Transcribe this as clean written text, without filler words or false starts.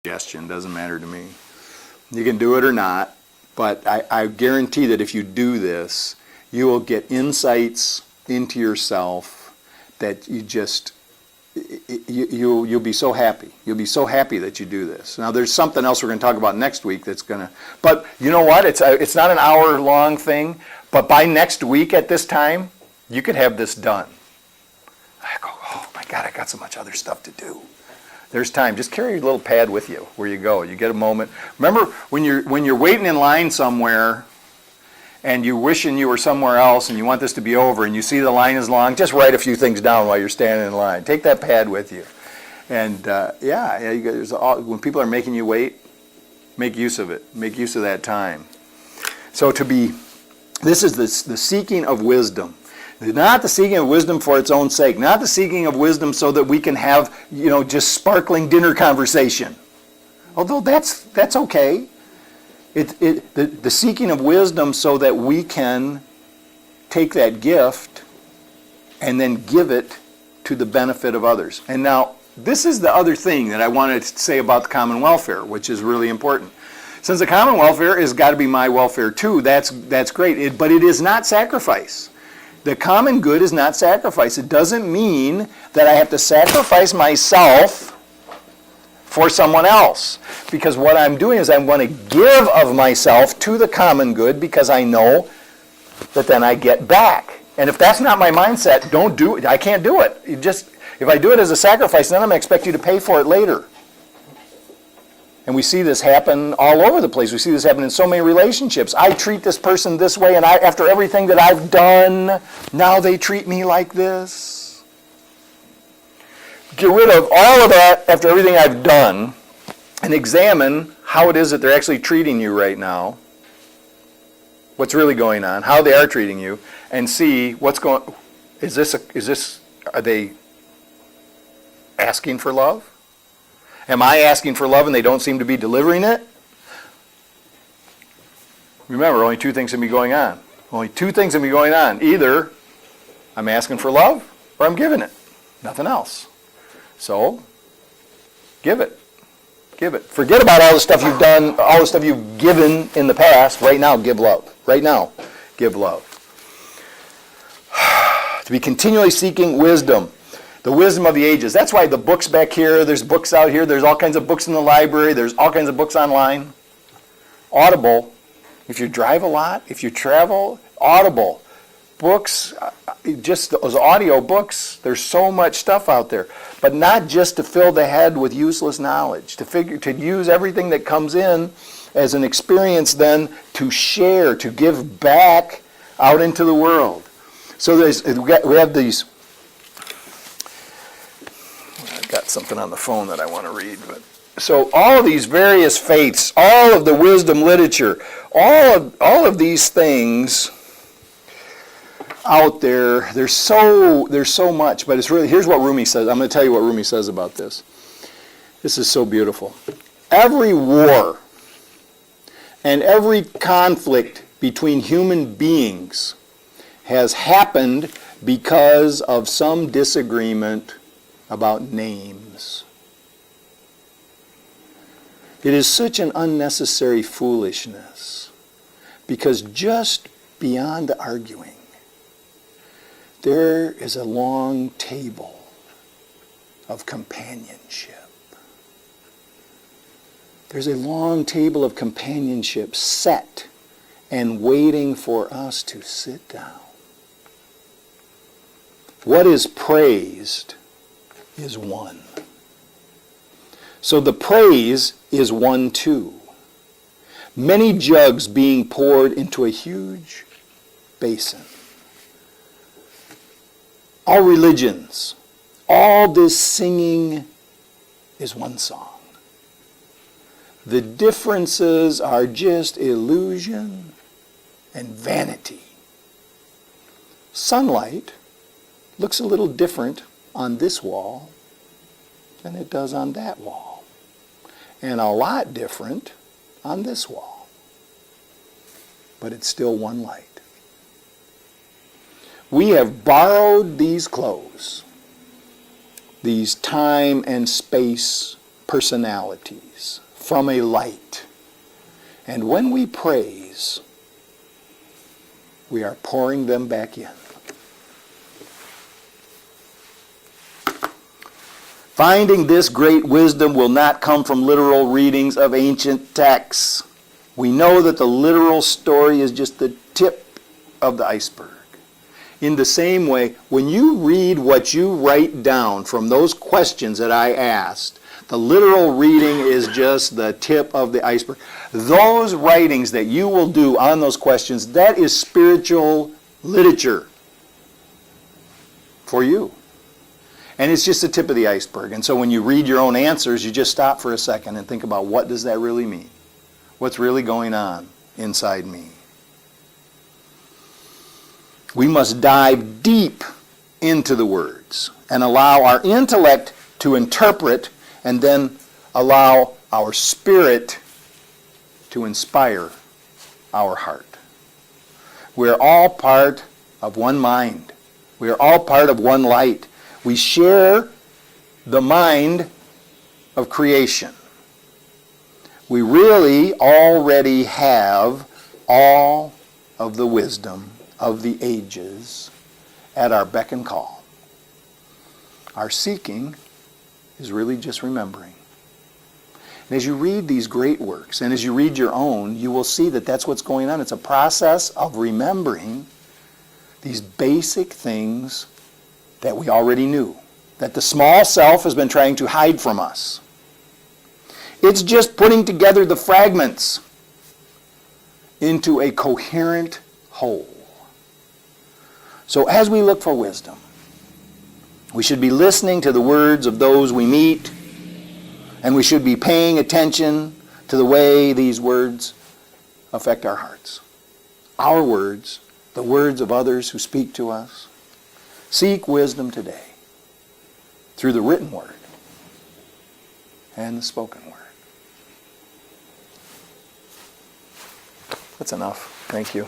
suggestion, doesn't matter to me. You can do it or not, but I guarantee that if you do this, you will get insights into yourself that you'll be so happy. You'll be so happy that you do this. Now, there's something else we're going to talk about next week that's going to, but you know what? It's not an hour-long thing, but by next week at this time, you could have this done. I go, oh my God, I got so much other stuff to do. There's time. Just carry your little pad with you where you go. You get a moment. Remember when you're waiting in line somewhere and you're wishing you were somewhere else and you want this to be over and you see the line is long, just write a few things down while you're standing in line. Take that pad with you. And when people are making you wait, make use of it. Make use of that time. So this is the seeking of wisdom. Not the seeking of wisdom for its own sake. Not the seeking of wisdom so that we can have, just sparkling dinner conversation. Although that's okay. The seeking of wisdom so that we can take that gift and then give it to the benefit of others. And now, this is the other thing that I wanted to say about the common welfare, which is really important. Since the common welfare has got to be my welfare too, that's great. But it is not sacrifice. The common good is not sacrifice. It doesn't mean that I have to sacrifice myself for someone else. Because what I'm doing is I'm going to give of myself to the common good because I know that then I get back. And if that's not my mindset, don't do it. I can't do it. If I do it as a sacrifice, then I'm going to expect you to pay for it later. And we see this happen all over the place. We see this happen in so many relationships. I treat this person this way, and after everything that I've done, now they treat me like this. Get rid of all of that after everything I've done, and examine how it is that they're actually treating you right now, what's really going on, how they are treating you, and see what's going. Are they asking for love? Am I asking for love and they don't seem to be delivering it? Remember, only two things can be going on. Only two things can be going on. Either I'm asking for love or I'm giving it. Nothing else. So, give it. Give it. Forget about all the stuff you've done, all the stuff you've given in the past. Right now, give love. Right now, give love. To be continually seeking wisdom. The wisdom of the ages. That's why the books back here, there's books out here, there's all kinds of books in the library, there's all kinds of books online. Audible. If you drive a lot, if you travel, Audible. Books, just those audio books, there's so much stuff out there. But not just to fill the head with useless knowledge, to use everything that comes in as an experience then to share, to give back out into the world. So we have these. Got something on the phone that I want to read. So all of these various faiths, all of the wisdom literature, all of these things out there, there's so much, but it's really, here's what Rumi says. I'm going to tell you what Rumi says about this. This is so beautiful. Every war and every conflict between human beings has happened because of some disagreement about names. It is such an unnecessary foolishness because just beyond the arguing, there is a long table of companionship. There's a long table of companionship set and waiting for us to sit down. What is praised is one. So the praise is one too. Many jugs being poured into a huge basin. All religions, all this singing is one song. The differences are just illusion and vanity. Sunlight looks a little different on this wall than it does on that wall. And a lot different on this wall. But it's still one light. We have borrowed these clothes, these time and space personalities from a light. And when we praise, we are pouring them back in. Finding this great wisdom will not come from literal readings of ancient texts. We know that the literal story is just the tip of the iceberg. In the same way, when you read what you write down from those questions that I asked, the literal reading is just the tip of the iceberg. Those writings that you will do on those questions, that is spiritual literature for you. And it's just the tip of the iceberg. And so when you read your own answers, you just stop for a second and think about, what does that really mean? What's really going on inside me? We must dive deep into the words and allow our intellect to interpret, and then allow our spirit to inspire our heart. We're all part of one mind. We are all part of one light. We share the mind of creation. We really already have all of the wisdom of the ages at our beck and call. Our seeking is really just remembering. And as you read these great works, and as you read your own, you will see that that's what's going on. It's a process of remembering these basic things that we already knew, that the small self has been trying to hide from us. It's just putting together the fragments into a coherent whole. So as we look for wisdom, we should be listening to the words of those we meet, and we should be paying attention to the way these words affect our hearts. Our words, the words of others who speak to us. Seek wisdom today through the written word and the spoken word. That's enough. Thank you.